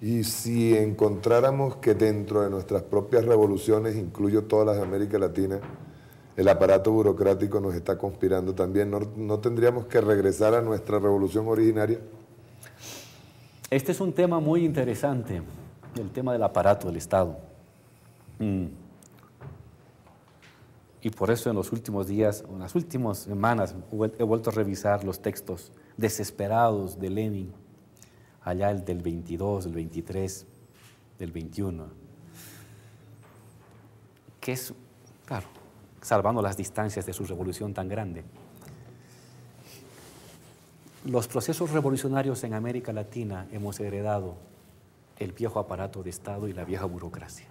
Y si encontráramos que dentro de nuestras propias revoluciones, incluyo todas las de América Latina, el aparato burocrático nos está conspirando también, ¿no tendríamos que regresar a nuestra revolución originaria? Este es un tema muy interesante, el tema del aparato del Estado. Y por eso en los últimos días, en las últimas semanas, he vuelto a revisar los textos desesperados de Lenin, allá el del 22, del 23, del 21, que es, claro, salvando las distancias de su revolución tan grande. Los procesos revolucionarios en América Latina hemos heredado el viejo aparato de Estado y la vieja burocracia.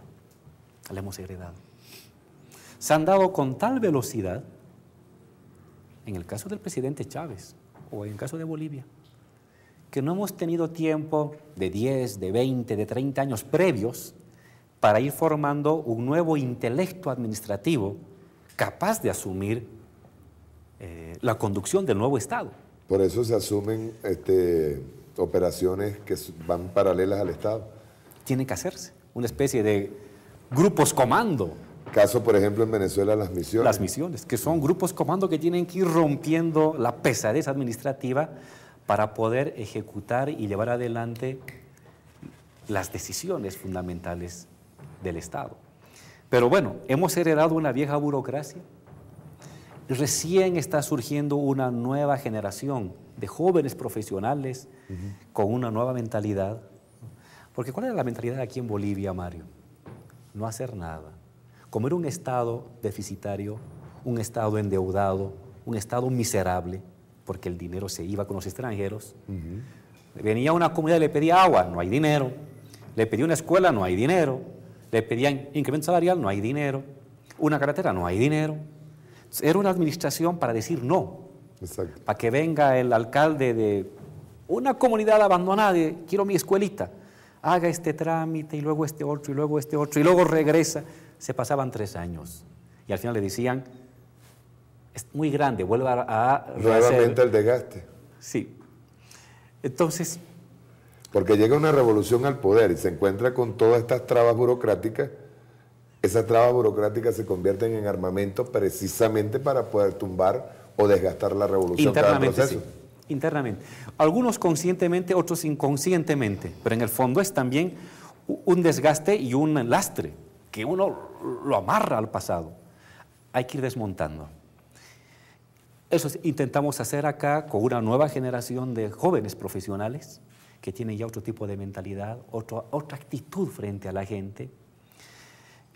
La hemos heredado. Se han dado con tal velocidad, en el caso del presidente Chávez o en el caso de Bolivia, que no hemos tenido tiempo de 10, de 20, de 30 años previos para ir formando un nuevo intelecto administrativo capaz de asumir la conducción del nuevo Estado. Por eso se asumen operaciones que van paralelas al Estado. Tiene que hacerse una especie de grupos comando. Caso, por ejemplo, en Venezuela, las misiones. Las misiones, que son grupos comando que tienen que ir rompiendo la pesadez administrativa para poder ejecutar y llevar adelante las decisiones fundamentales del Estado. Pero bueno, hemos heredado una vieja burocracia. Recién está surgiendo una nueva generación de jóvenes profesionales con una nueva mentalidad. Porque ¿cuál era la mentalidad aquí en Bolivia, Mario? No hacer nada. Como era un Estado deficitario, un Estado endeudado, un Estado miserable, porque el dinero se iba con los extranjeros. Venía una comunidad y le pedía agua, no hay dinero. Le pedía una escuela, no hay dinero. Le pedían incremento salarial, no hay dinero. Una carretera, no hay dinero. Era una administración para decir no. Exacto. Para que venga el alcalde de una comunidad abandonada y quiero mi escuelita, haga este trámite y luego este otro y luego este otro y luego regresa. Se pasaban 3 años y al final le decían, es muy grande, vuelva a nuevamente el desgaste. Sí. Entonces, porque llega una revolución al poder y se encuentra con todas estas trabas burocráticas. Esas trabas burocráticas se convierten en armamento precisamente para poder tumbar o desgastar la revolución. Internamente, sí. Internamente. Algunos conscientemente, otros inconscientemente, pero en el fondo es también un desgaste y un lastre que uno lo amarra al pasado. Hay que ir desmontando. Eso intentamos hacer acá con una nueva generación de jóvenes profesionales que tienen ya otro tipo de mentalidad, otra actitud frente a la gente,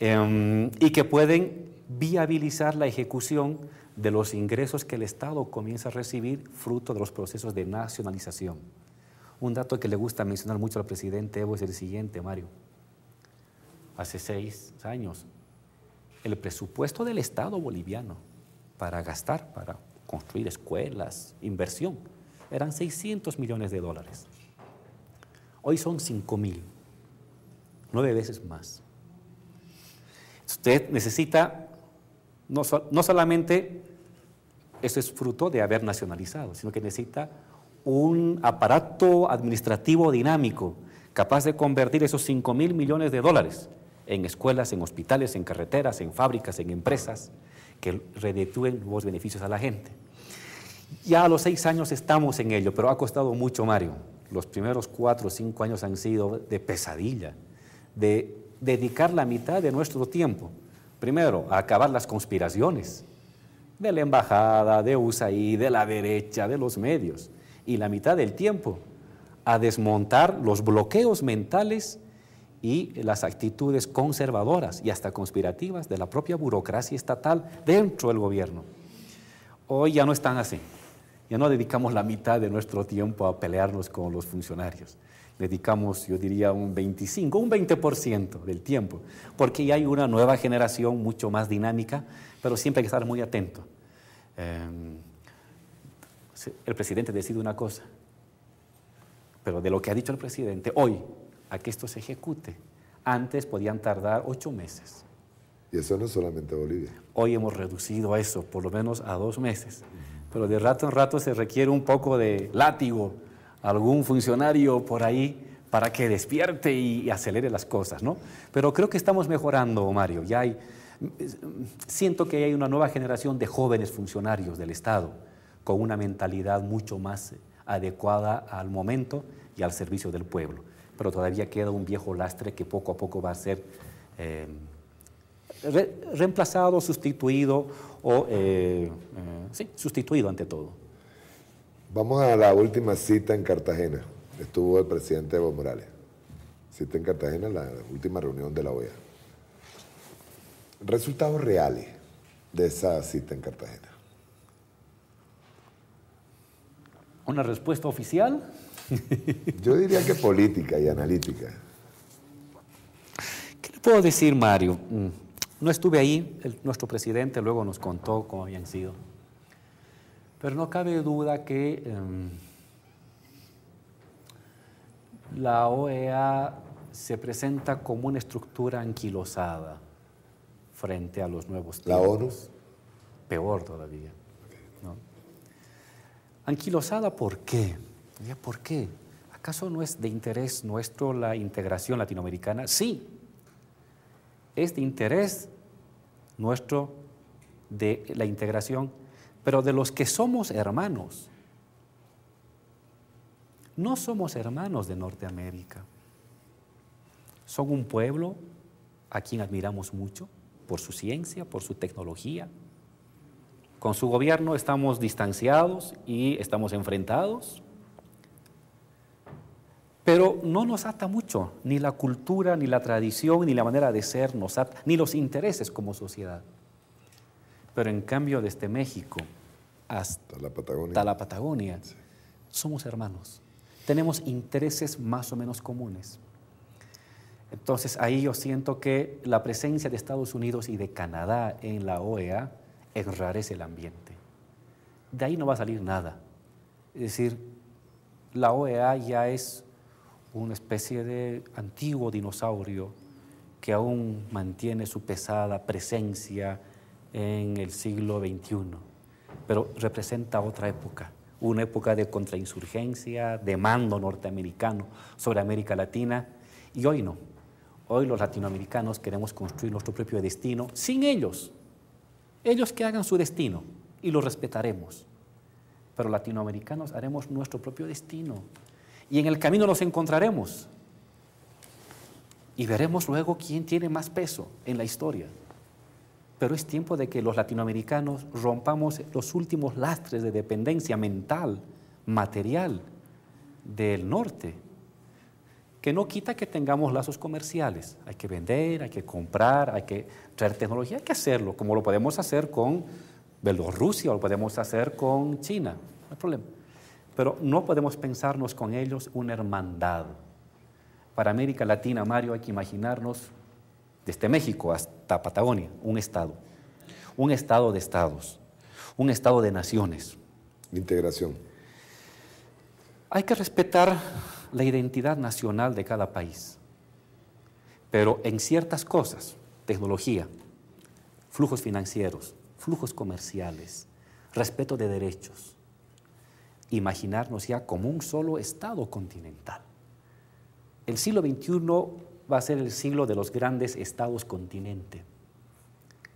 y que pueden viabilizar la ejecución de los ingresos que el Estado comienza a recibir fruto de los procesos de nacionalización. Un dato que le gusta mencionar mucho al presidente Evo es el siguiente, Mario. Hace 6 años, el presupuesto del Estado boliviano para gastar, para construir escuelas, inversión, eran $600 millones. Hoy son 5.000, 9 veces más. Usted necesita, no solamente, eso es fruto de haber nacionalizado, sino que necesita un aparato administrativo dinámico capaz de convertir esos $5.000 millones en escuelas, en hospitales, en carreteras, en fábricas, en empresas que reditúen nuevos beneficios a la gente. Ya a los 6 años estamos en ello, pero ha costado mucho, Mario. Los primeros 4 o 5 años han sido de pesadilla, de dedicar la mitad de nuestro tiempo, primero, a acabar las conspiraciones de la embajada, de USAID, de la derecha, de los medios, y la mitad del tiempo a desmontar los bloqueos mentales y las actitudes conservadoras y hasta conspirativas de la propia burocracia estatal dentro del gobierno. Hoy ya no están así. Ya no dedicamos la mitad de nuestro tiempo a pelearnos con los funcionarios. Dedicamos, yo diría, un 20% del tiempo, porque ya hay una nueva generación mucho más dinámica, pero siempre hay que estar muy atento. El presidente decide una cosa, pero de lo que ha dicho el presidente hoy, a que esto se ejecute, antes podían tardar 8 meses. Y eso no es solamente Bolivia. Hoy hemos reducido eso, por lo menos a 2 meses. Pero de rato en rato se requiere un poco de látigo, algún funcionario por ahí para que despierte y acelere las cosas, ¿no? Pero creo que estamos mejorando, Mario. Siento que hay una nueva generación de jóvenes funcionarios del Estado con una mentalidad mucho más adecuada al momento y al servicio del pueblo. Pero todavía queda un viejo lastre que poco a poco va a ser reemplazado, sustituido sustituido ante todo. Vamos a la última cita en Cartagena. Estuvo el presidente Evo Morales. Cita en Cartagena, la última reunión de la OEA. Resultados reales de esa cita en Cartagena. ¿Una respuesta oficial? Yo diría que política y analítica. ¿Qué le puedo decir, Mario? No estuve ahí, nuestro presidente luego nos contó cómo habían sido. Pero no cabe duda que la OEA se presenta como una estructura anquilosada frente a los nuevos tiempos. ¿La ONU? Peor todavía, ¿no? Anquilosada, ¿por qué? ¿Por qué? ¿Acaso no es de interés nuestro la integración latinoamericana? Sí, es de interés nuestro de la integración, pero de los que somos hermanos. No somos hermanos de Norteamérica. Son un pueblo a quien admiramos mucho por su ciencia, por su tecnología. Con su gobierno estamos distanciados y estamos enfrentados, pero no nos ata mucho, ni la cultura, ni la tradición, ni la manera de ser nos ata, ni los intereses como sociedad. Pero en cambio desde México hasta la Patagonia, sí, somos hermanos. Tenemos intereses más o menos comunes. Entonces ahí yo siento que la presencia de Estados Unidos y de Canadá en la OEA enrarece el ambiente. De ahí no va a salir nada. Es decir, la OEA ya es una especie de antiguo dinosaurio que aún mantiene su pesada presencia en el siglo XXI, pero representa otra época, una época de contrainsurgencia, de mando norteamericano sobre América Latina, y hoy no. Hoy los latinoamericanos queremos construir nuestro propio destino sin ellos. Ellos que hagan su destino y lo respetaremos, pero latinoamericanos haremos nuestro propio destino y en el camino nos encontraremos y veremos luego quién tiene más peso en la historia. Pero es tiempo de que los latinoamericanos rompamos los últimos lastres de dependencia mental, material del norte, que no quita que tengamos lazos comerciales. Hay que vender, hay que comprar, hay que traer tecnología, hay que hacerlo, como lo podemos hacer con Bielorrusia o lo podemos hacer con China, no hay problema. Pero no podemos pensarnos con ellos una hermandad. Para América Latina, Mario, hay que imaginarnos desde México hasta Patagonia, un estado de estados, un estado de naciones. Integración. Hay que respetar la identidad nacional de cada país, pero en ciertas cosas, tecnología, flujos financieros, flujos comerciales, respeto de derechos, imaginarnos ya como un solo estado continental. El siglo XXI va a ser el siglo de los grandes estados continente,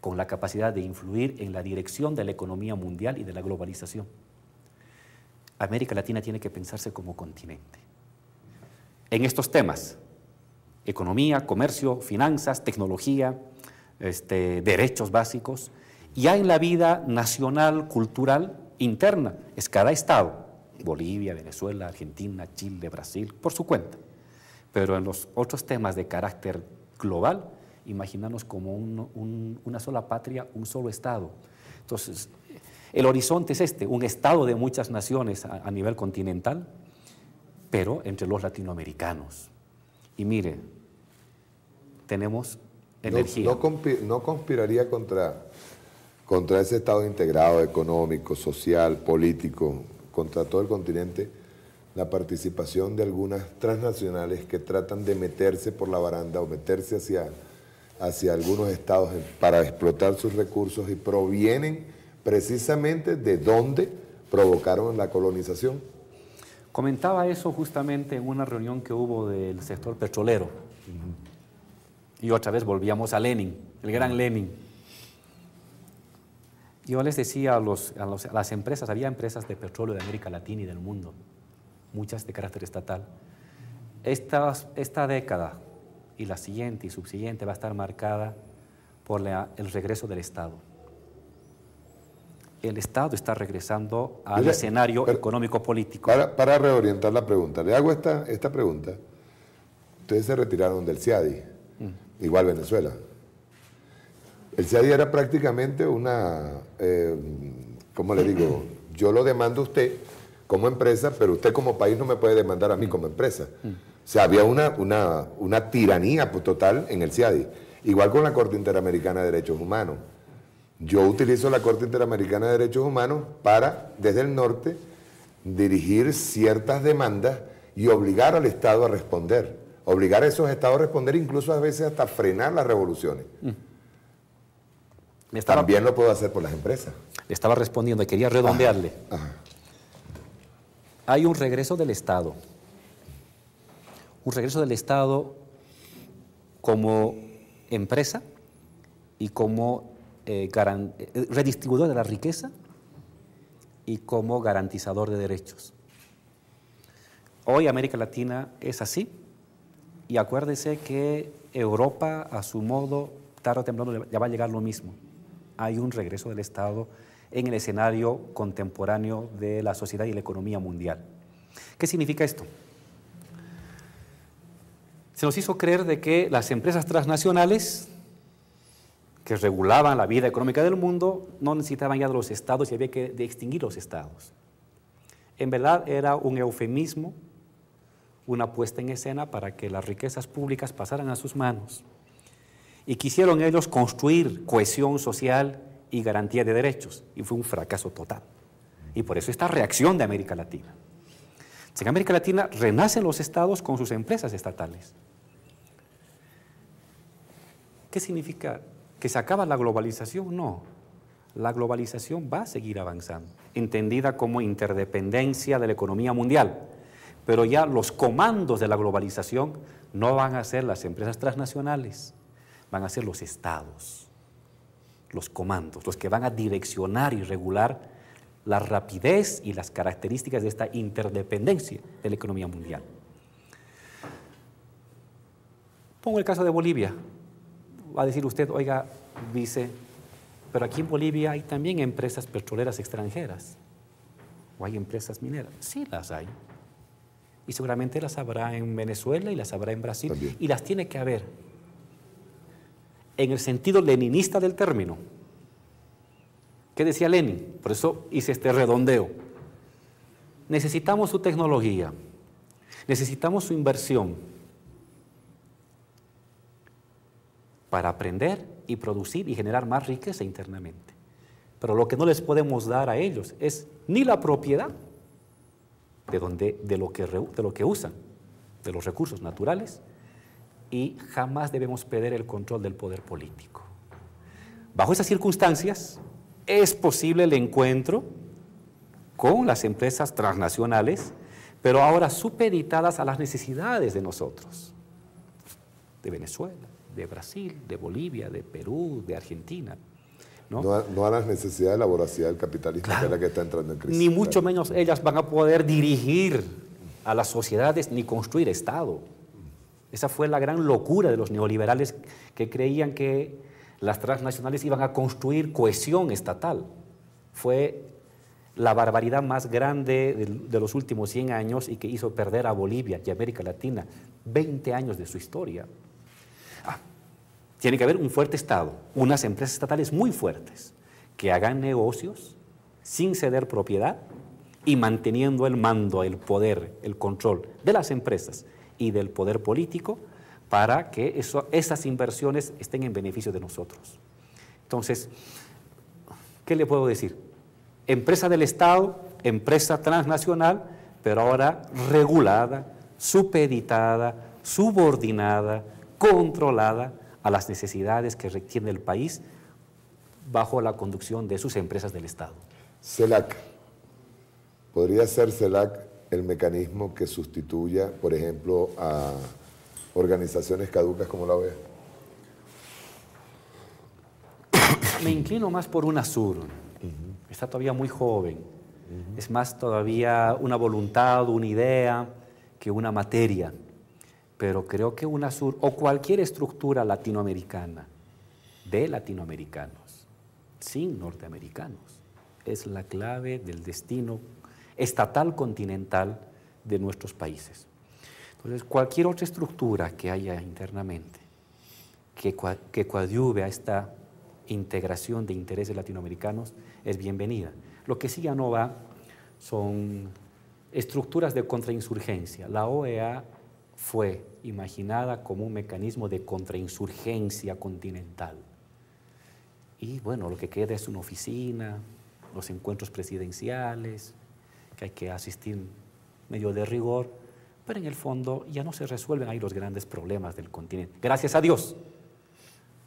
con la capacidad de influir en la dirección de la economía mundial y de la globalización. América Latina tiene que pensarse como continente. En estos temas, economía, comercio, finanzas, tecnología, derechos básicos, ya en la vida nacional, cultural, interna, es cada estado, Bolivia, Venezuela, Argentina, Chile, Brasil, por su cuenta. Pero en los otros temas de carácter global, imaginarnos como una sola patria, un solo estado. Entonces, el horizonte es un estado de muchas naciones a nivel continental, pero entre los latinoamericanos. Y mire, tenemos energía. No conspiraría contra ese estado integrado económico, social, político, contra todo el continente, la participación de algunas transnacionales que tratan de meterse por la baranda o meterse hacia algunos estados para explotar sus recursos y provienen precisamente de donde provocaron la colonización. Comentaba eso justamente en una reunión que hubo del sector petrolero. Y otra vez volvíamos a Lenin, el gran Lenin. Yo les decía a las empresas, había empresas de petróleo de América Latina y del mundo, muchas de carácter estatal. Esta década y la siguiente y subsiguiente va a estar marcada por el regreso del Estado. El Estado está regresando al escenario económico-político. Para reorientar la pregunta, le hago esta pregunta. Ustedes se retiraron del CIADI, igual Venezuela. El CIADI era prácticamente ¿cómo le digo? Yo lo demando a usted como empresa, pero usted como país no me puede demandar a mí como empresa. O sea, había una tiranía total en el CIADI. Igual con la Corte Interamericana de Derechos Humanos. Yo utilizo la Corte Interamericana de Derechos Humanos para, desde el norte, dirigir ciertas demandas y obligar al Estado a responder. Obligar a esos Estados a responder, incluso a veces hasta frenar las revoluciones. También lo puedo hacer por las empresas. Le estaba respondiendo y quería redondearle. Ajá. Hay un regreso del Estado. Un regreso del Estado como empresa y como redistribuidor de la riqueza y como garantizador de derechos. Hoy América Latina es así y acuérdese que Europa a su modo tarde o temprano ya va a llegar lo mismo. Hay un regreso del Estado en el escenario contemporáneo de la sociedad y la economía mundial. ¿Qué significa esto? Se nos hizo creer de que las empresas transnacionales que regulaban la vida económica del mundo no necesitaban ya de los estados y había que extinguir los estados. En verdad era un eufemismo, una puesta en escena para que las riquezas públicas pasaran a sus manos. Y quisieron ellos construir cohesión social y garantía de derechos, y fue un fracaso total. Y por eso esta reacción de América Latina. En América Latina renacen los estados con sus empresas estatales. ¿Qué significa? ¿Que se acaba la globalización? No. La globalización va a seguir avanzando, entendida como interdependencia de la economía mundial. Pero ya los comandos de la globalización no van a ser las empresas transnacionales, van a ser los estados, los comandos, los que van a direccionar y regular la rapidez y las características de esta interdependencia de la economía mundial. Pongo el caso de Bolivia. Va a decir usted, oiga, vice, pero aquí en Bolivia hay también empresas petroleras extranjeras, o hay empresas mineras. Sí las hay. Y seguramente las habrá en Venezuela y las habrá en Brasil. También. Y las tiene que haber. En el sentido leninista del término. ¿Qué decía Lenin? Por eso hice este redondeo. Necesitamos su tecnología, necesitamos su inversión para aprender y producir y generar más riqueza internamente. Pero lo que no les podemos dar a ellos es ni la propiedad de lo que usan, de los recursos naturales, y jamás debemos perder el control del poder político. Bajo esas circunstancias, es posible el encuentro con las empresas transnacionales, pero ahora supeditadas a las necesidades de nosotros, de Venezuela, de Brasil, de Bolivia, de Perú, de Argentina. No a las necesidades de la voracidad del capitalismo, claro, que es la que está entrando en crisis. Ni mucho menos ellas van a poder dirigir a las sociedades ni construir Estado. Esa fue la gran locura de los neoliberales que creían que las transnacionales iban a construir cohesión estatal. Fue la barbaridad más grande de los últimos 100 años y que hizo perder a Bolivia y a América Latina 20 años de su historia. Tiene que haber un fuerte Estado, unas empresas estatales muy fuertes, que hagan negocios sin ceder propiedad y manteniendo el mando, el poder, el control de las empresas y del poder político para que esas inversiones estén en beneficio de nosotros. Entonces, ¿qué le puedo decir? Empresa del Estado, empresa transnacional, pero ahora regulada, supeditada, subordinada, controlada a las necesidades que requiere el país bajo la conducción de sus empresas del Estado. CELAC. ¿Podría ser CELAC el mecanismo que sustituya, por ejemplo, a organizaciones caducas como la OEA? Me inclino más por UNASUR. Está todavía muy joven. Es más todavía una voluntad, una idea, que una materia. Pero creo que UNASUR o cualquier estructura latinoamericana, de latinoamericanos, sin norteamericanos, es la clave del destino estatal continental de nuestros países. Entonces, cualquier otra estructura que haya internamente que coadyuve a esta integración de intereses latinoamericanos es bienvenida. Lo que sí ya no va son estructuras de contrainsurgencia. La OEA fue imaginada como un mecanismo de contrainsurgencia continental. Y bueno, lo que queda es una oficina, los encuentros presidenciales, que hay que asistir medio de rigor, pero en el fondo ya no se resuelven ahí los grandes problemas del continente. Gracias a Dios,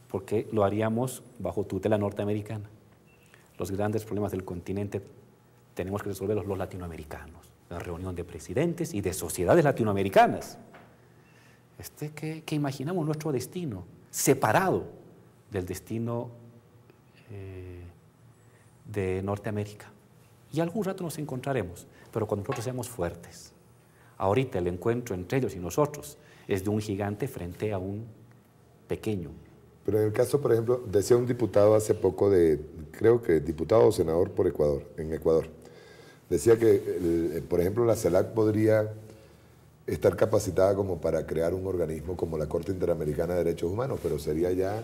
porque lo haríamos bajo tutela norteamericana. Los grandes problemas del continente tenemos que resolverlos los latinoamericanos, la reunión de presidentes y de sociedades latinoamericanas. Que imaginamos nuestro destino separado del destino de Norteamérica. Y algún rato nos encontraremos, pero cuando nosotros seamos fuertes. Ahorita el encuentro entre ellos y nosotros es de un gigante frente a un pequeño. Pero en el caso, por ejemplo, decía un diputado hace poco, creo que diputado o senador por Ecuador, en Ecuador, decía que, por ejemplo, la CELAC podría estar capacitada como para crear un organismo como la Corte Interamericana de Derechos Humanos, pero sería ya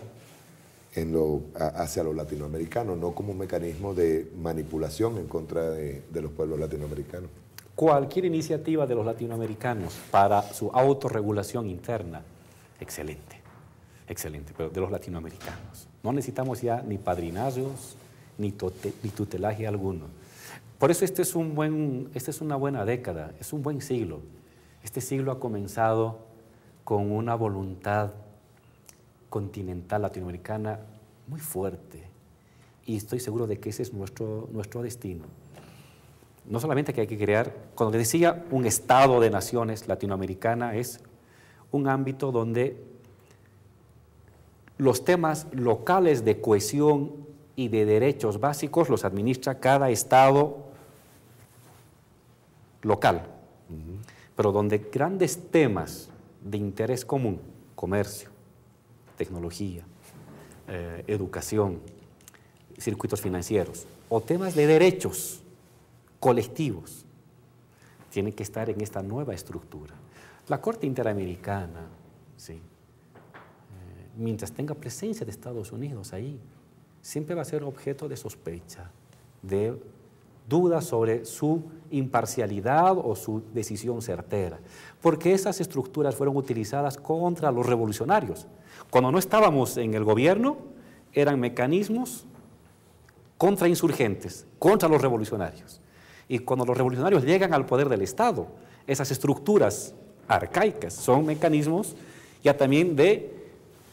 hacia lo latinoamericano, no como un mecanismo de manipulación en contra de los pueblos latinoamericanos. Cualquier iniciativa de los latinoamericanos para su autorregulación interna, excelente, excelente, pero de los latinoamericanos. No necesitamos ya ni padrinazgos, ni tutelaje alguno. Por eso esta es una buena década, es un buen siglo. Este siglo ha comenzado con una voluntad continental latinoamericana muy fuerte y estoy seguro de que ese es nuestro destino. No solamente que hay que crear, cuando le decía un Estado de naciones latinoamericana, es un ámbito donde los temas locales de cohesión y de derechos básicos los administra cada Estado local, pero donde grandes temas de interés común, comercio, tecnología, educación, circuitos financieros, o temas de derechos colectivos, tienen que estar en esta nueva estructura. La Corte Interamericana, sí, mientras tenga presencia de Estados Unidos ahí, siempre va a ser objeto de sospecha, de dudas sobre su imparcialidad o su decisión certera, porque esas estructuras fueron utilizadas contra los revolucionarios. Cuando no estábamos en el gobierno, eran mecanismos contrainsurgentes, contra los revolucionarios. Y cuando los revolucionarios llegan al poder del Estado, esas estructuras arcaicas son mecanismos ya también de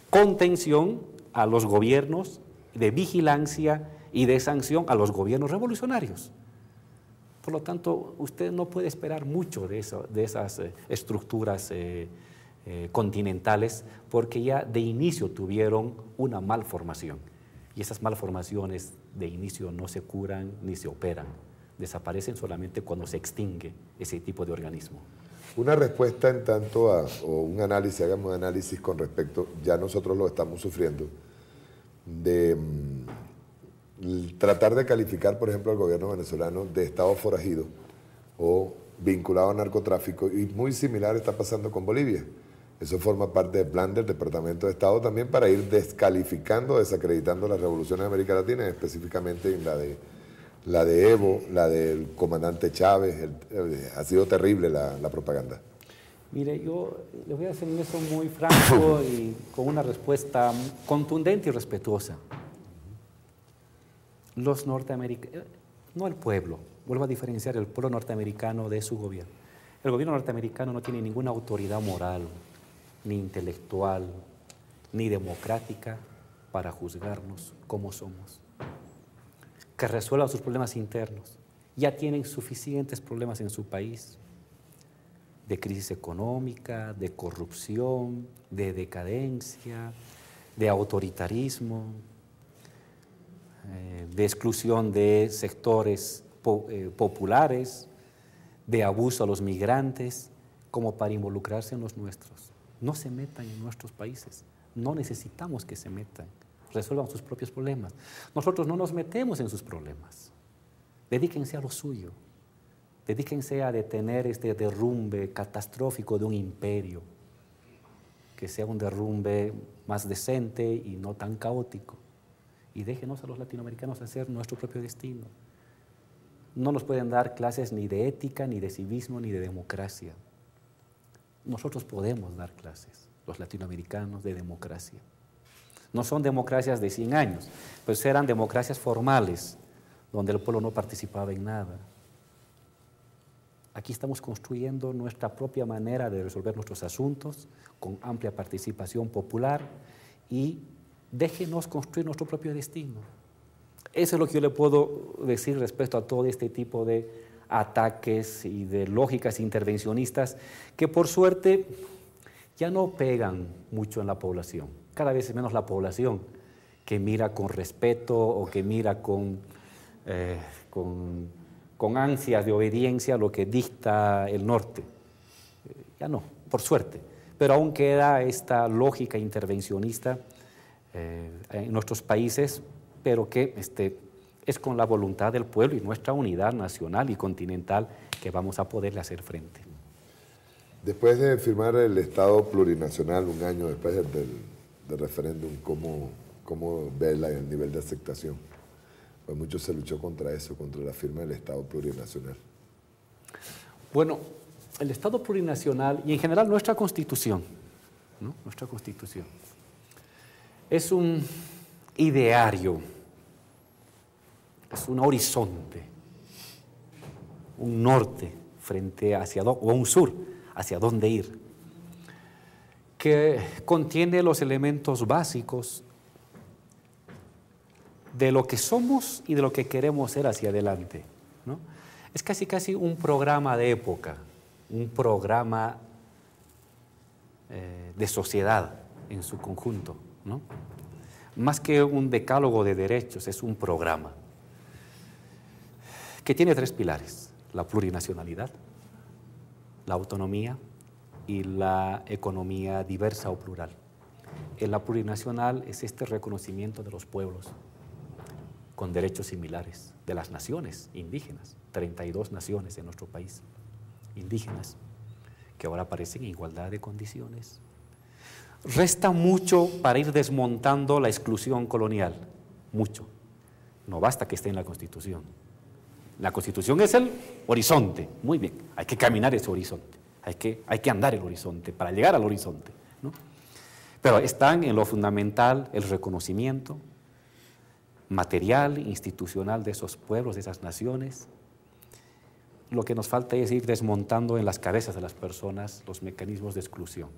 contención a los gobiernos, de vigilancia y de sanción a los gobiernos revolucionarios. Por lo tanto, usted no puede esperar mucho de esas estructuras continentales, porque ya de inicio tuvieron una malformación. Y esas malformaciones de inicio no se curan ni se operan. Desaparecen solamente cuando se extingue ese tipo de organismo. Una respuesta en tanto o un análisis, hagamos un análisis con respecto, ya nosotros lo estamos sufriendo, de tratar de calificar, por ejemplo, al gobierno venezolano de Estado forajido o vinculado al narcotráfico, y muy similar está pasando con Bolivia. Eso forma parte del plan del Departamento de Estado también para ir descalificando, desacreditando las revoluciones de América Latina, específicamente en la de Evo, la del comandante Chávez. Ha sido terrible la propaganda. Mire, yo le voy a hacer eso muy franco y con una respuesta contundente y respetuosa. Los norteamericanos, no el pueblo, vuelvo a diferenciar el pueblo norteamericano de su gobierno. El gobierno norteamericano no tiene ninguna autoridad moral, ni intelectual, ni democrática para juzgarnos como somos. Que resuelvan sus problemas internos. Ya tienen suficientes problemas en su país de crisis económica, de corrupción, de decadencia, de autoritarismo, de exclusión de sectores populares, de abuso a los migrantes, como para involucrarse en los nuestros. No se metan en nuestros países, no necesitamos que se metan, resuelvan sus propios problemas. Nosotros no nos metemos en sus problemas, dedíquense a lo suyo, dedíquense a detener este derrumbe catastrófico de un imperio, que sea un derrumbe más decente y no tan caótico. Y déjenos a los latinoamericanos hacer nuestro propio destino. No nos pueden dar clases ni de ética, ni de civismo, ni de democracia. Nosotros podemos dar clases, los latinoamericanos, de democracia. No son democracias de 100 años, pues eran democracias formales, donde el pueblo no participaba en nada. Aquí estamos construyendo nuestra propia manera de resolver nuestros asuntos, con amplia participación popular, y déjenos construir nuestro propio destino. Eso es lo que yo le puedo decir respecto a todo este tipo de ataques y de lógicas intervencionistas que por suerte ya no pegan mucho en la población. Cada vez es menos la población que mira con respeto o que mira con ansias de obediencia lo que dicta el norte. Ya no, por suerte. Pero aún queda esta lógica intervencionista en nuestros países, pero que es con la voluntad del pueblo y nuestra unidad nacional y continental que vamos a poderle hacer frente. Después de firmar el Estado plurinacional, un año después del referéndum, ¿cómo ve el nivel de aceptación? Pues mucho se luchó contra eso, contra la firma del Estado plurinacional. Bueno, el Estado plurinacional y en general nuestra Constitución, ¿no? Nuestra Constitución es un ideario, es un horizonte, un norte frente o un sur, hacia dónde ir, que contiene los elementos básicos de lo que somos y de lo que queremos ser hacia adelante, ¿no? Es casi un programa de época, un programa de sociedad en su conjunto, ¿no? Más que un decálogo de derechos, es un programa que tiene 3 pilares: la plurinacionalidad, la autonomía y la economía diversa o plural. En la plurinacional es este reconocimiento de los pueblos con derechos similares, de las naciones indígenas, 32 naciones en nuestro país, indígenas, que ahora aparecen en igualdad de condiciones. Resta mucho para ir desmontando la exclusión colonial, mucho. No basta que esté en la Constitución. La Constitución es el horizonte, muy bien, hay que caminar ese horizonte, hay que andar el horizonte para llegar al horizonte, ¿no? Pero están en lo fundamental el reconocimiento material, institucional de esos pueblos, de esas naciones. Lo que nos falta es ir desmontando en las cabezas de las personas los mecanismos de exclusión.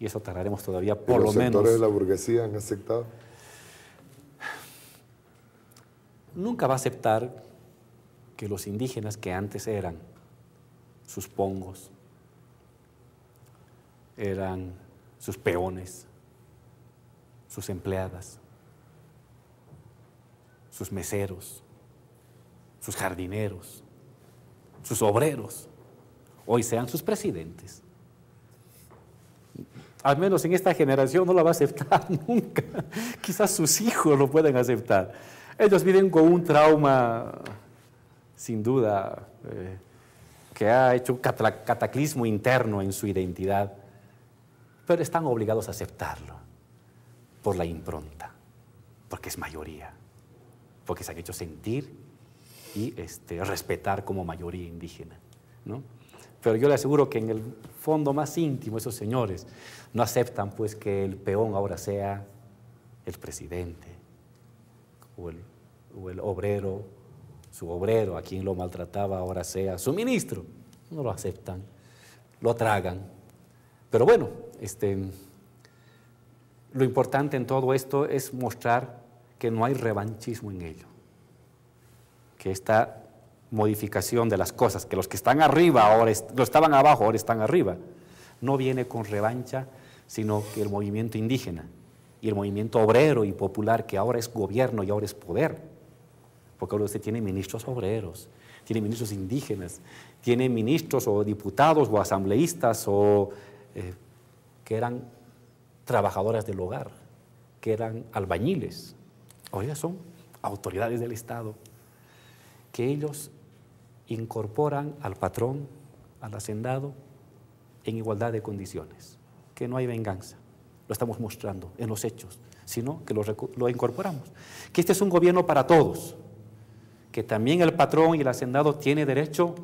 Y eso tardaremos todavía por lo menos. ¿Los sectores de la burguesía han aceptado? Nunca va a aceptar que los indígenas que antes eran sus pongos, eran sus peones, sus empleadas, sus meseros, sus jardineros, sus obreros, hoy sean sus presidentes. Al menos en esta generación no la va a aceptar nunca. Quizás sus hijos lo pueden aceptar. Ellos viven con un trauma, sin duda, que ha hecho un cataclismo interno en su identidad, pero están obligados a aceptarlo por la impronta, porque es mayoría, porque se han hecho sentir y respetar como mayoría indígena, ¿no? Pero yo le aseguro que en el fondo más íntimo esos señores no aceptan pues que el peón ahora sea el presidente o el obrero, su obrero a quien lo maltrataba ahora sea su ministro. No lo aceptan, lo tragan. Pero bueno, lo importante en todo esto es mostrar que no hay revanchismo en ello, que esta modificación de las cosas, que los que están arriba ahora los estaban abajo, ahora están arriba, no viene con revancha, sino que el movimiento indígena y el movimiento obrero y popular, que ahora es gobierno y ahora es poder, porque ahora usted tiene ministros obreros, tiene ministros indígenas, tiene ministros o diputados o asambleístas o que eran trabajadoras del hogar, que eran albañiles, ahora son autoridades del Estado, que ellos incorporan al patrón, al hacendado, en igualdad de condiciones, que no hay venganza, lo estamos mostrando en los hechos, sino que lo incorporamos, que este es un gobierno para todos, que también el patrón y el hacendado tiene derecho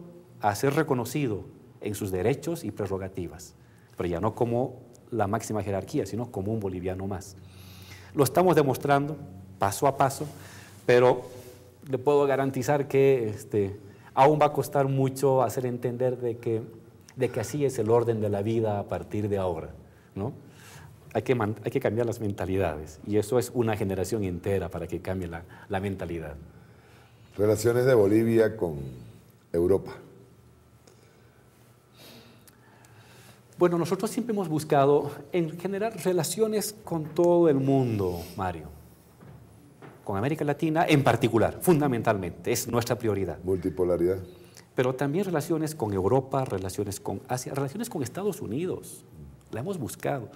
a ser reconocido en sus derechos y prerrogativas, pero ya no como la máxima jerarquía, sino como un boliviano más. Lo estamos demostrando paso a paso, pero le puedo garantizar que aún va a costar mucho hacer entender de que así es el orden de la vida a partir de ahora, ¿no? Hay que cambiar las mentalidades, y eso es una generación entera para que cambie la mentalidad. Relaciones de Bolivia con Europa. Bueno, nosotros siempre hemos buscado en generar relaciones con todo el mundo, Mario. Con América Latina en particular, fundamentalmente, es nuestra prioridad. Multipolaridad. Pero también relaciones con Europa, relaciones con Asia, relaciones con Estados Unidos. La hemos buscado.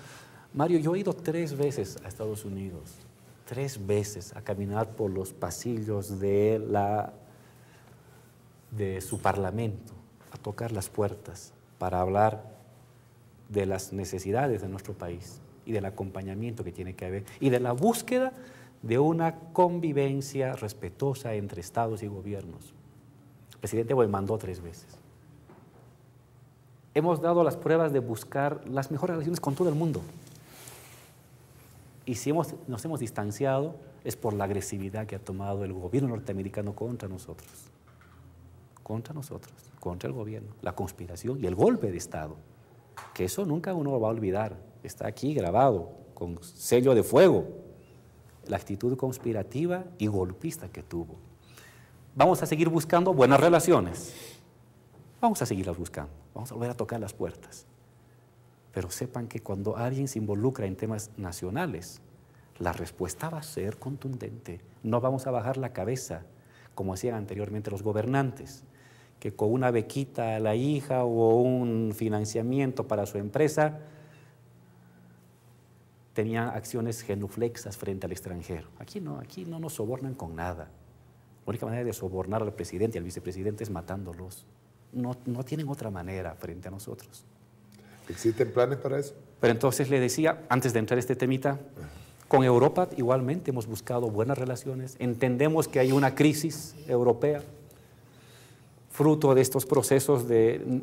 Mario, yo he ido 3 veces a Estados Unidos, 3 veces a caminar por los pasillos de su parlamento, a tocar las puertas para hablar de las necesidades de nuestro país y del acompañamiento que tiene que haber y de la búsqueda de una convivencia respetuosa entre estados y gobiernos. El presidente me mandó 3 veces. Hemos dado las pruebas de buscar las mejores relaciones con todo el mundo. Y si nos hemos distanciado es por la agresividad que ha tomado el gobierno norteamericano contra nosotros, contra el gobierno, la conspiración y el golpe de Estado, que eso nunca uno lo va a olvidar, está aquí grabado con sello de fuego, la actitud conspirativa y golpista que tuvo. Vamos a seguir buscando buenas relaciones, vamos a seguirlas buscando, vamos a volver a tocar las puertas. Pero sepan que cuando alguien se involucra en temas nacionales, la respuesta va a ser contundente. No vamos a bajar la cabeza, como hacían anteriormente los gobernantes, que con una bequita a la hija o un financiamiento para su empresa, tenían acciones genuflexas frente al extranjero. Aquí no nos sobornan con nada. La única manera de sobornar al presidente y al vicepresidente es matándolos. No tienen otra manera frente a nosotros. ¿Existen planes para eso? Pero entonces le decía, antes de entrar a este temita, con Europa igualmente hemos buscado buenas relaciones, entendemos que hay una crisis europea, fruto de estos procesos de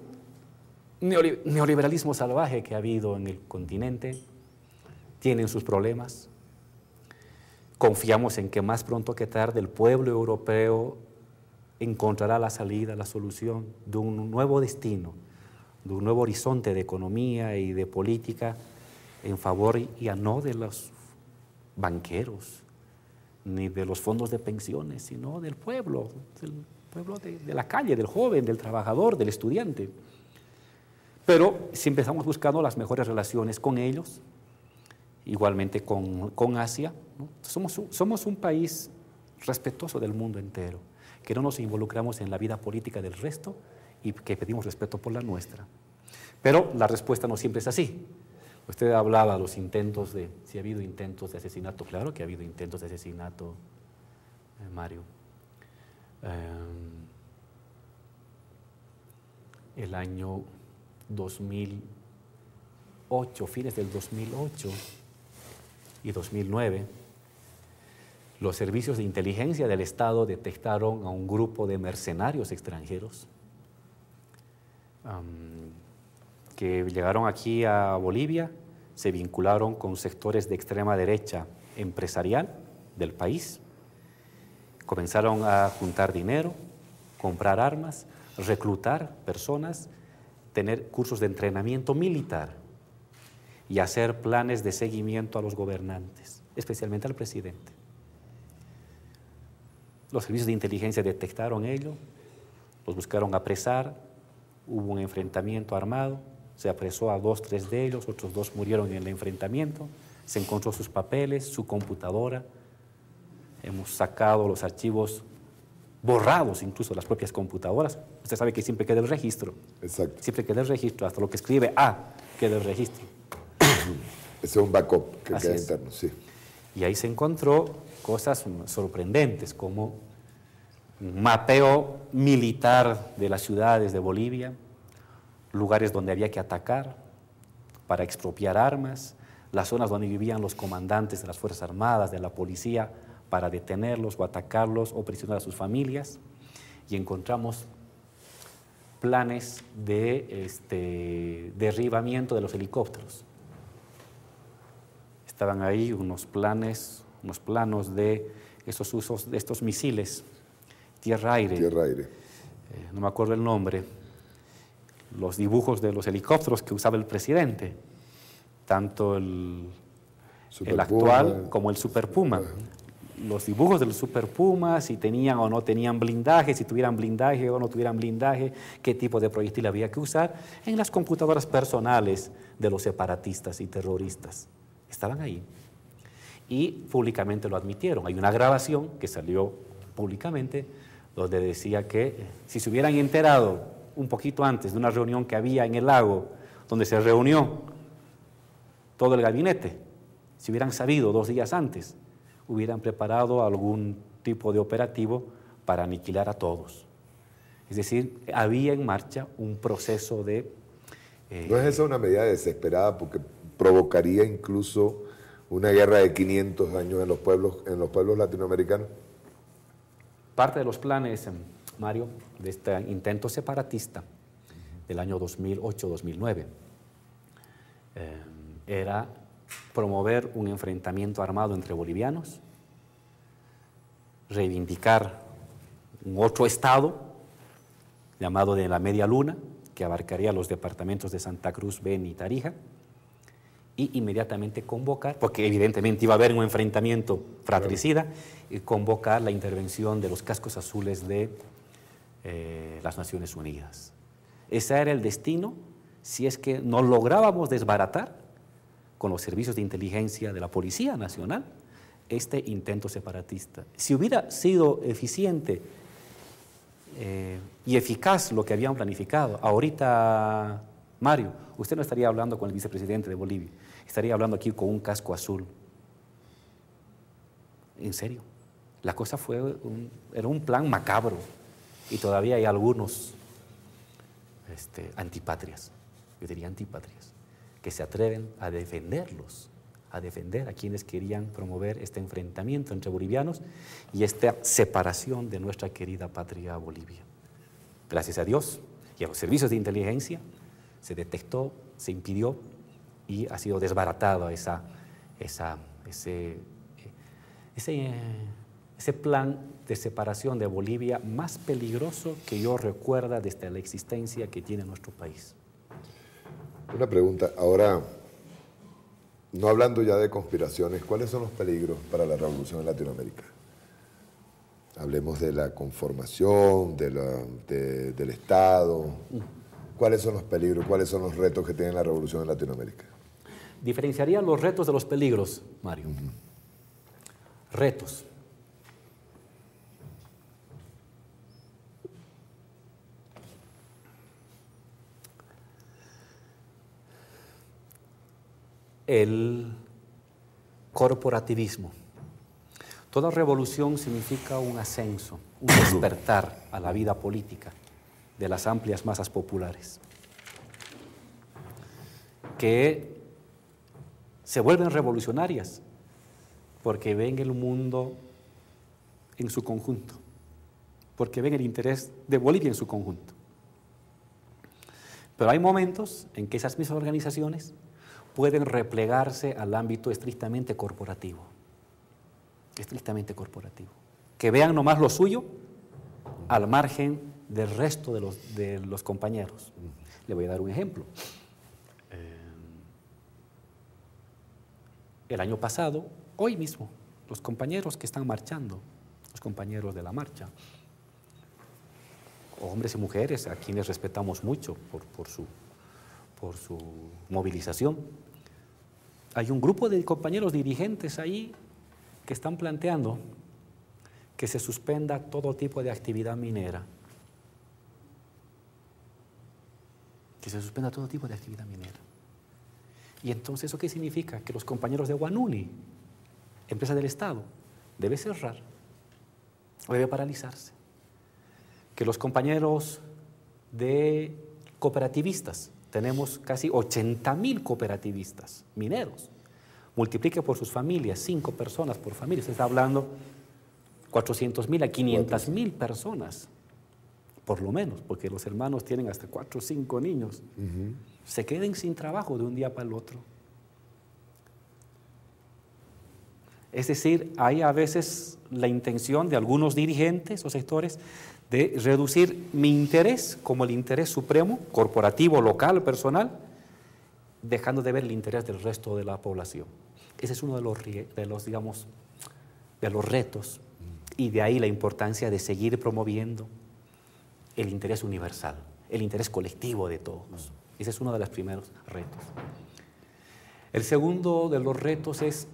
neoliberalismo salvaje que ha habido en el continente, tienen sus problemas. Confiamos en que más pronto que tarde el pueblo europeo encontrará la salida, la solución de un nuevo destino, de un nuevo horizonte de economía y de política en favor ya no de los banqueros, ni de los fondos de pensiones, sino del pueblo de la calle, del joven, del trabajador, del estudiante. Pero si empezamos buscando las mejores relaciones con ellos, igualmente con Asia, ¿no? Somos un país respetuoso del mundo entero, que no nos involucramos en la vida política del resto y que pedimos respeto por la nuestra. Pero la respuesta no siempre es así. Usted hablaba de los intentos si ha habido intentos de asesinato. Claro que ha habido intentos de asesinato, Mario. El año 2008, fines del 2008 y 2009, los servicios de inteligencia del Estado detectaron a un grupo de mercenarios extranjeros que llegaron aquí a Bolivia, se vincularon con sectores de extrema derecha empresarial del país, comenzaron a juntar dinero, comprar armas, reclutar personas, tener cursos de entrenamiento militar y hacer planes de seguimiento a los gobernantes, especialmente al presidente. Los servicios de inteligencia detectaron ello, los buscaron apresar, hubo un enfrentamiento armado, se apresó a 2, 3 de ellos, otros 2 murieron en el enfrentamiento, se encontró sus papeles, su computadora, hemos sacado los archivos borrados, incluso las propias computadoras. Usted sabe que siempre queda el registro. Exacto. Siempre queda el registro, hasta lo que escribe queda el registro. Ese es un backup que Así queda es. interno, sí. Y ahí se encontró cosas sorprendentes, como un mapeo militar de las ciudades de Bolivia, lugares donde había que atacar para expropiar armas, las zonas donde vivían los comandantes de las Fuerzas Armadas, de la policía, para detenerlos o atacarlos o presionar a sus familias. Y encontramos planes de derribamiento de los helicópteros. Estaban ahí unos planos de esos usos de estos misiles, tierra-aire. Tierra-aire. No me acuerdo el nombre. Los dibujos de los helicópteros que usaba el presidente, tanto el actual como el Super Puma. Los dibujos del Super Puma, si tenían o no tenían blindaje, si tuvieran blindaje o no tuvieran blindaje, qué tipo de proyectil había que usar, en las computadoras personales de los separatistas y terroristas. Estaban ahí. Y públicamente lo admitieron. Hay una grabación que salió públicamente donde decía que si se hubieran enterado un poquito antes de una reunión que había en el lago, donde se reunió todo el gabinete, si hubieran sabido 2 días antes, hubieran preparado algún tipo de operativo para aniquilar a todos. Es decir, había en marcha un proceso de... ¿No es esa una medida desesperada porque provocaría incluso una guerra de 500 años en los pueblos latinoamericanos? Parte de los planes, Mario, de este intento separatista del año 2008-2009 era promover un enfrentamiento armado entre bolivianos, reivindicar un otro estado llamado de la Media Luna, que abarcaría los departamentos de Santa Cruz, Beni y Tarija, y inmediatamente convocar, porque evidentemente iba a haber un enfrentamiento fratricida, y convocar la intervención de los cascos azules de las Naciones Unidas. Ese era el destino si es que no lográbamos desbaratar con los servicios de inteligencia de la Policía Nacional este intento separatista. Si hubiera sido eficiente y eficaz lo que habían planificado, ahorita, Mario, usted no estaría hablando con el vicepresidente de Bolivia, estaría hablando aquí con un casco azul. En serio, la cosa era un plan macabro y todavía hay algunos antipatrias, yo diría antipatrias, que se atreven a defenderlos, a defender a quienes querían promover este enfrentamiento entre bolivianos y esta separación de nuestra querida patria Bolivia. Gracias a Dios y a los servicios de inteligencia se detectó, se impidió y ha sido desbaratado ese plan de separación de Bolivia más peligroso que yo recuerda desde la existencia que tiene nuestro país. Una pregunta, ahora, no hablando ya de conspiraciones, ¿cuáles son los peligros para la revolución en Latinoamérica? Hablemos de la conformación, del Estado. ¿Cuáles son los peligros, cuáles son los retos que tiene la revolución en Latinoamérica? Diferenciaría los retos de los peligros, Mario. Retos. El corporativismo. Toda revolución significa un ascenso, un despertar a la vida política de las amplias masas populares, que se vuelven revolucionarias porque ven el mundo en su conjunto, porque ven el interés de Bolivia en su conjunto. Pero hay momentos en que esas mismas organizaciones pueden replegarse al ámbito estrictamente corporativo, que vean nomás lo suyo al margen del resto de los compañeros. Le voy a dar un ejemplo. El año pasado, hoy mismo, los compañeros que están marchando, los compañeros de la marcha, hombres y mujeres a quienes respetamos mucho por su movilización. Hay un grupo de compañeros dirigentes ahí que están planteando que se suspenda todo tipo de actividad minera. Que se suspenda todo tipo de actividad minera. Y entonces, ¿eso qué significa? Que los compañeros de Guanuni, empresa del Estado, debe cerrar o debe paralizarse. Que los compañeros de cooperativistas, tenemos casi 80.000 cooperativistas mineros, multiplique por sus familias, 5 personas por familia, se está hablando 400.000 a 500.000 personas, por lo menos, porque los hermanos tienen hasta 4 o 5 niños, se queden sin trabajo de un día para el otro. Es decir, hay a veces la intención de algunos dirigentes o sectores de reducir mi interés como el interés supremo, corporativo, local, personal, dejando de ver el interés del resto de la población. Ese es uno de los digamos, de los retos, y de ahí la importancia de seguir promoviendo el interés universal, el interés colectivo de todos. Ese es uno de los primeros retos. El segundo de los retos es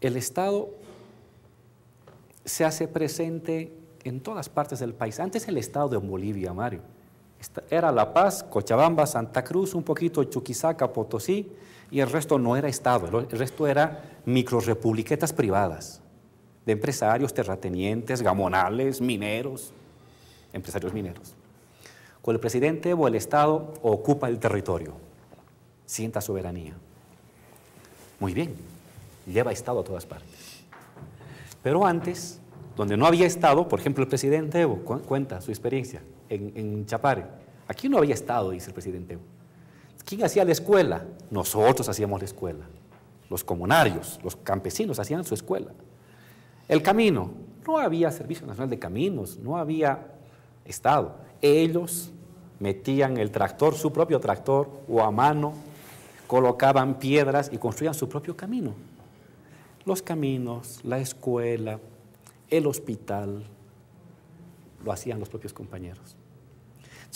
el Estado se hace presente en todas partes del país. Antes el Estado de Bolivia, Mario, era La Paz, Cochabamba, Santa Cruz, un poquito Chuquisaca, Potosí, y el resto no era Estado, el resto era microrepubliquetas privadas, de empresarios, terratenientes, gamonales, mineros, empresarios mineros. Con el presidente Evo, el Estado ocupa el territorio, sienta soberanía. Muy bien, lleva Estado a todas partes. Pero antes, donde no había Estado, por ejemplo, el presidente Evo cuenta su experiencia en Chapare. Aquí no había Estado, dice el presidente Evo. ¿Quién hacía la escuela? Nosotros hacíamos la escuela. Los comunarios, los campesinos hacían su escuela. El camino, no había Servicio Nacional de Caminos, no había Estado. Ellos metían el tractor, su propio tractor, o a mano, colocaban piedras y construían su propio camino. Los caminos, la escuela, el hospital, lo hacían los propios compañeros.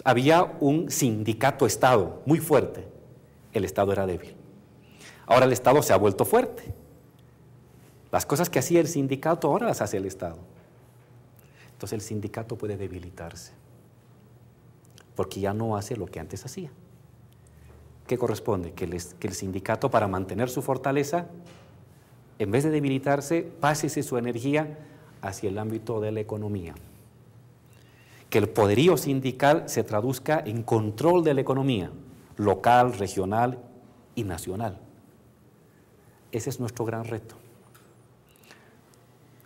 Había un sindicato-Estado muy fuerte, el Estado era débil. Ahora el Estado se ha vuelto fuerte. Las cosas que hacía el sindicato ahora las hace el Estado. Entonces el sindicato puede debilitarse, porque ya no hace lo que antes hacía. ¿Qué corresponde? Que el sindicato, para mantener su fortaleza, en vez de debilitarse, pásese su energía hacia el ámbito de la economía. Que el poderío sindical se traduzca en control de la economía, local, regional y nacional. Ese es nuestro gran reto.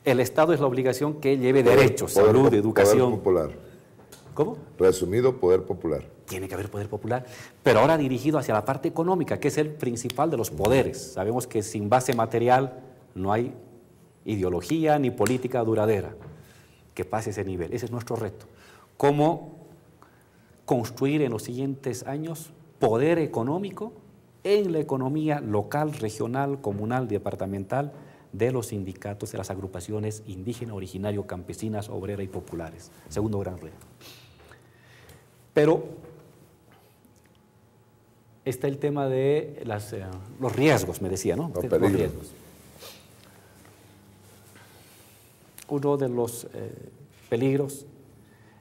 El Estado es la obligación que lleve derechos, salud, educación. Poder popular. ¿Cómo? Resumido, poder popular. Tiene que haber poder popular, pero ahora dirigido hacia la parte económica, que es el principal de los poderes. Sabemos que sin base material no hay ideología ni política duradera que pase ese nivel. Ese es nuestro reto. Cómo construir en los siguientes años poder económico en la economía local, regional, comunal, departamental de los sindicatos, de las agrupaciones indígenas, originario, campesinas, obreras y populares. Segundo gran reto. Pero está el tema de los riesgos, me decía, ¿no? Los riesgos. Uno de los peligros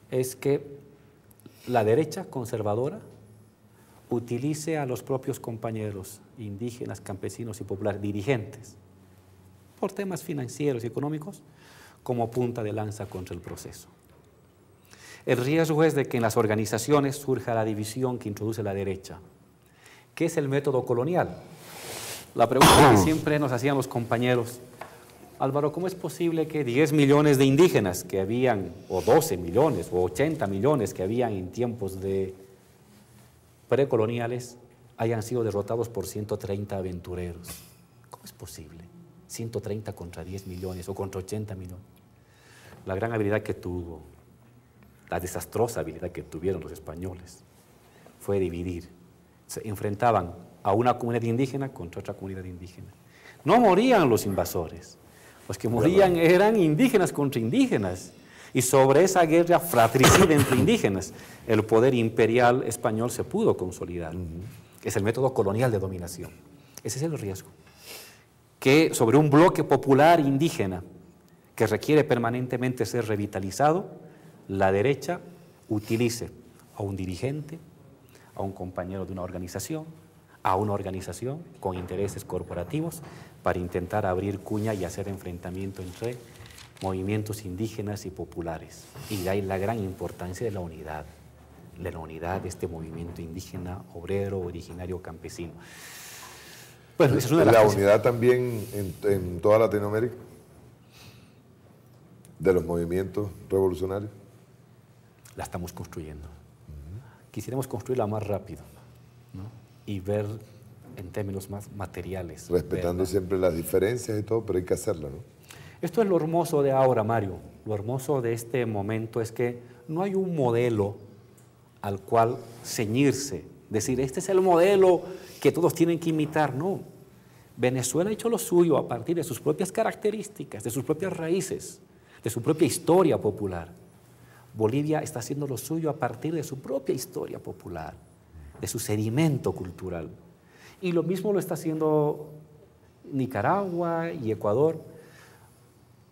es que la derecha conservadora utilice a los propios compañeros indígenas, campesinos y populares, dirigentes, por temas financieros y económicos, como punta de lanza contra el proceso. El riesgo es de que en las organizaciones surja la división que introduce la derecha. ¿Qué es el método colonial? La pregunta que siempre nos hacían los compañeros: Álvaro, ¿cómo es posible que 10 millones de indígenas que habían, o 12 millones, o 80 millones que habían en tiempos de precoloniales, hayan sido derrotados por 130 aventureros? ¿Cómo es posible? 130 contra 10 millones o contra 80 millones. La gran habilidad que tuvo, la desastrosa habilidad que tuvieron los españoles, fue dividir. Se enfrentaban a una comunidad indígena contra otra comunidad indígena. No morían los invasores. Los que morían eran indígenas contra indígenas. Y sobre esa guerra fratricida entre indígenas, el poder imperial español se pudo consolidar. Es el método colonial de dominación. Ese es el riesgo. Que sobre un bloque popular indígena que requiere permanentemente ser revitalizado, la derecha utilice a un dirigente, a un compañero de una organización con intereses corporativos para intentar abrir cuña y hacer enfrentamiento entre movimientos indígenas y populares. Y de ahí la gran importancia de la unidad de este movimiento indígena, obrero, originario, campesino. Bueno, esa es una de las cosas. Unidad también en toda Latinoamérica de los movimientos revolucionarios. La estamos construyendo. Quisiéramos construirla más rápido, ¿no? Y ver en términos más materiales. Respetando siempre las diferencias y todo, pero hay que hacerla, ¿no? Esto es lo hermoso de ahora, Mario. Lo hermoso de este momento es que no hay un modelo al cual ceñirse, decir, este es el modelo que todos tienen que imitar. No. Venezuela ha hecho lo suyo a partir de sus propias características, de sus propias raíces, de su propia historia popular. Bolivia está haciendo lo suyo a partir de su propia historia popular, de su sedimento cultural. Y lo mismo lo está haciendo Nicaragua y Ecuador.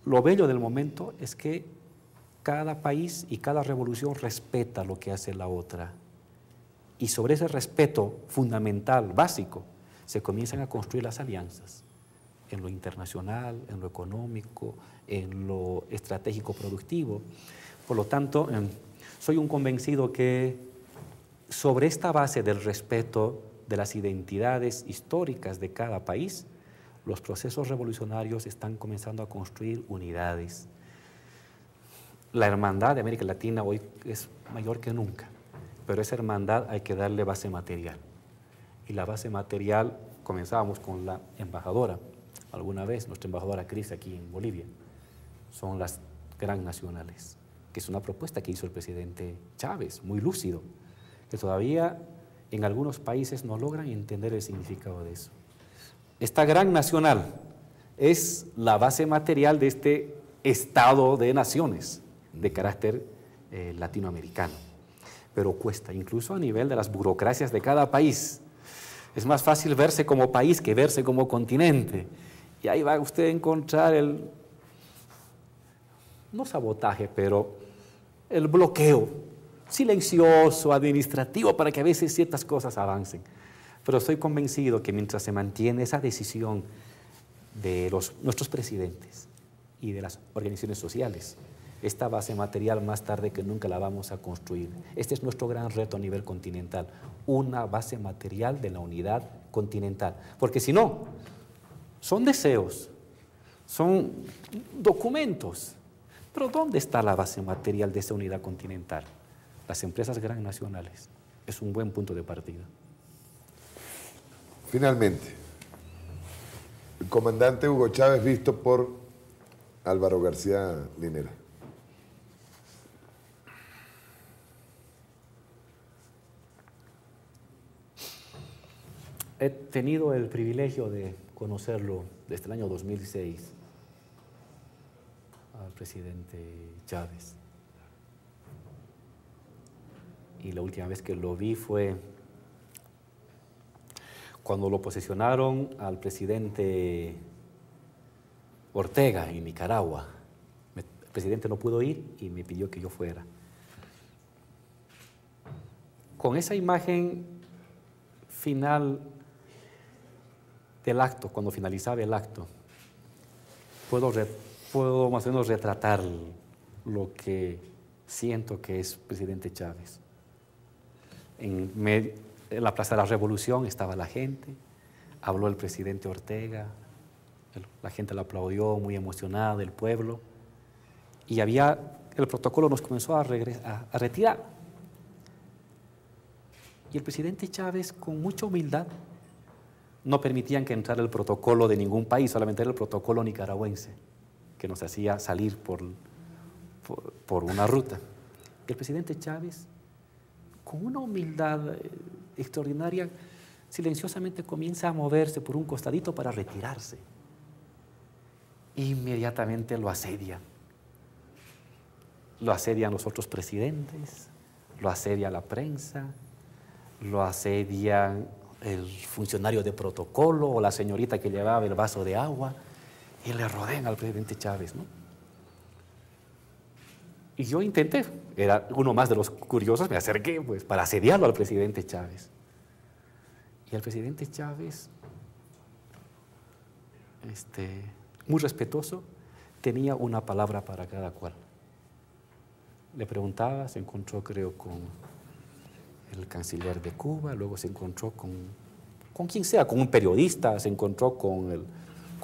Lo bello del momento es que cada país y cada revolución respeta lo que hace la otra. Y sobre ese respeto fundamental, básico, se comienzan a construir las alianzas en lo internacional, en lo económico, en lo estratégico productivo. Por lo tanto, soy un convencido que sobre esta base del respeto de las identidades históricas de cada país, los procesos revolucionarios están comenzando a construir unidades. La hermandad de América Latina hoy es mayor que nunca, pero esa hermandad hay que darle base material. Y la base material, comenzábamos con la embajadora, alguna vez, nuestra embajadora Cris aquí en Bolivia, son las transnacionales, que es una propuesta que hizo el presidente Chávez, muy lúcido, que todavía en algunos países no logran entender el significado de eso. Esta gran nacional es la base material de este Estado de naciones de carácter latinoamericano, pero cuesta, incluso a nivel de las burocracias de cada país. Es más fácil verse como país que verse como continente. Y ahí va usted a encontrar el, no sabotaje, pero el bloqueo silencioso, administrativo, para que a veces ciertas cosas avancen. Pero estoy convencido que mientras se mantiene esa decisión de nuestros presidentes y de las organizaciones sociales, esta base material más tarde que nunca la vamos a construir. Este es nuestro gran reto a nivel continental, una base material de la unidad continental. Porque si no, son deseos, son documentos, pero ¿dónde está la base material de esa unidad continental? Las empresas transnacionales es un buen punto de partida. Finalmente, el comandante Hugo Chávez visto por Álvaro García Linera. He tenido el privilegio de conocerlo desde el año 2006 al presidente Chávez. Y la última vez que lo vi fue cuando lo posesionaron al presidente Ortega en Nicaragua. El presidente no pudo ir y me pidió que yo fuera. Con esa imagen final del acto, cuando finalizaba el acto, puedo más o menos retratar lo que siento que es presidente Chávez. En la Plaza de la Revolución estaba la gente, habló el presidente Ortega, la gente lo aplaudió, muy emocionada, el pueblo, y el protocolo nos comenzó a retirar. Y el presidente Chávez, con mucha humildad, no permitían que entrara el protocolo de ningún país, solamente era el protocolo nicaragüense, que nos hacía salir por una ruta. Y el presidente Chávez, con una humildad extraordinaria, silenciosamente comienza a moverse por un costadito para retirarse. inmediatamente lo asedian. Lo asedian los otros presidentes, lo asedia la prensa, lo asedian el funcionario de protocolo o la señorita que llevaba el vaso de agua y le rodean al presidente Chávez, ¿no? Y yo intenté, era uno más de los curiosos, me acerqué pues para asediarlo al presidente Chávez. Y el presidente Chávez, muy respetuoso, tenía una palabra para cada cual. Le preguntaba, se encontró creo con el canciller de Cuba, luego se encontró con quien sea, con un periodista, se encontró con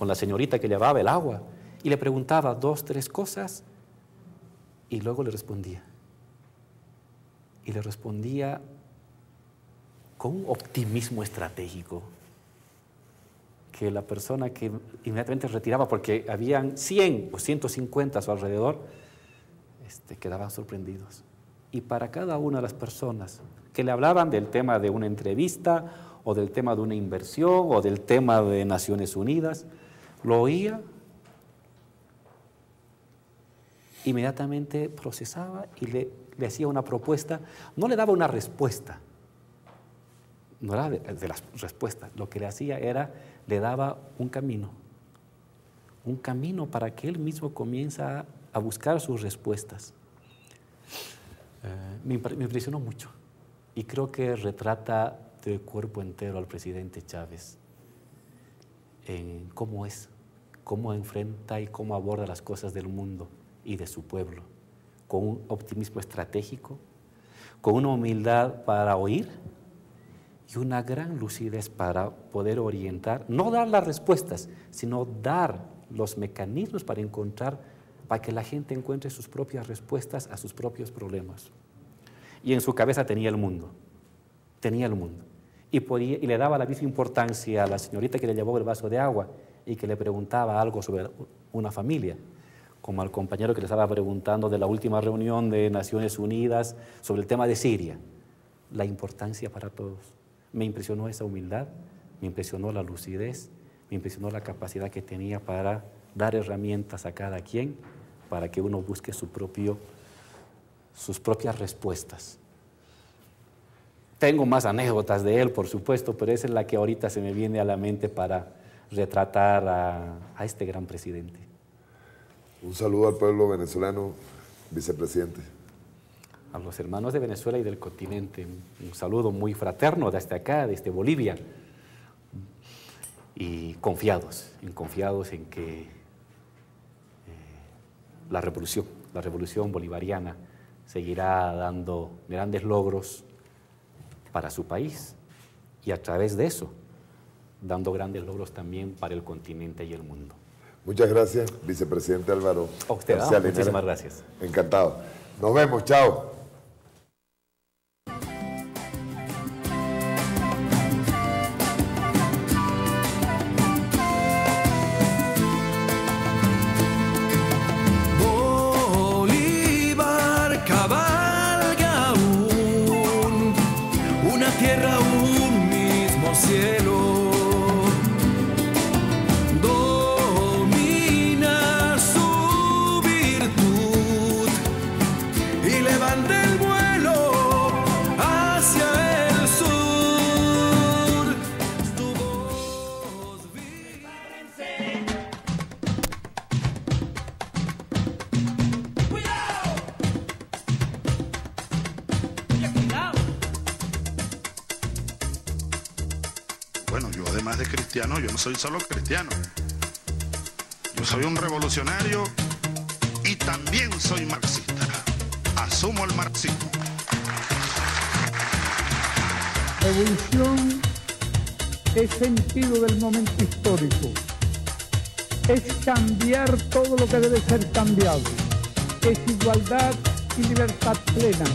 la señorita que llevaba el agua y le preguntaba 2, 3 cosas y luego le respondía. Y le respondía con un optimismo estratégico que la persona que inmediatamente retiraba, porque habían 100 o 150 a su alrededor, quedaban sorprendidos. Y para cada una de las personas que le hablaban del tema de una entrevista o del tema de una inversión o del tema de Naciones Unidas, lo oía, inmediatamente procesaba y le hacía una propuesta. No le daba una respuesta, no era de las respuestas, lo que le hacía era, le daba un camino para que él mismo comienza a buscar sus respuestas. Me impresionó mucho y creo que retrata de cuerpo entero al presidente Chávez en cómo es, cómo enfrenta y cómo aborda las cosas del mundo y de su pueblo, con un optimismo estratégico, con una humildad para oír y una gran lucidez para poder orientar, no dar las respuestas, sino dar los mecanismos para que la gente encuentre sus propias respuestas a sus propios problemas. Y en su cabeza tenía el mundo, y le daba la misma importancia a la señorita que le llevó el vaso de agua y que le preguntaba algo sobre una familia, como al compañero que le estaba preguntando de la última reunión de Naciones Unidas sobre el tema de Siria. La importancia para todos. Me impresionó esa humildad, me impresionó la lucidez, me impresionó la capacidad que tenía para dar herramientas a cada quien para que uno busque sus propias respuestas. Tengo más anécdotas de él, por supuesto, pero esa es la que ahorita se me viene a la mente para retratar a este gran presidente. Un saludo al pueblo venezolano, vicepresidente. A los hermanos de Venezuela y del continente, un saludo muy fraterno desde acá, desde Bolivia, y confiados en que la revolución bolivariana seguirá dando grandes logros para su país y a través de eso, dando grandes logros también para el continente y el mundo. Muchas gracias, vicepresidente Álvaro. A usted, muchísimas gracias. Encantado. Nos vemos, chao. Yo no soy solo cristiano, yo soy un revolucionario y también soy marxista. Asumo el marxismo. Revolución es sentido del momento histórico, es cambiar todo lo que debe ser cambiado, es igualdad y libertad plena.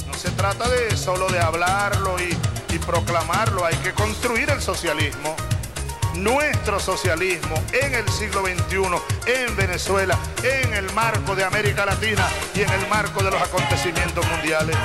No se trata de solo de hablarlo y proclamarlo, hay que construir el socialismo. Nuestro socialismo en el siglo XXI, en Venezuela, en el marco de América Latina y en el marco de los acontecimientos mundiales.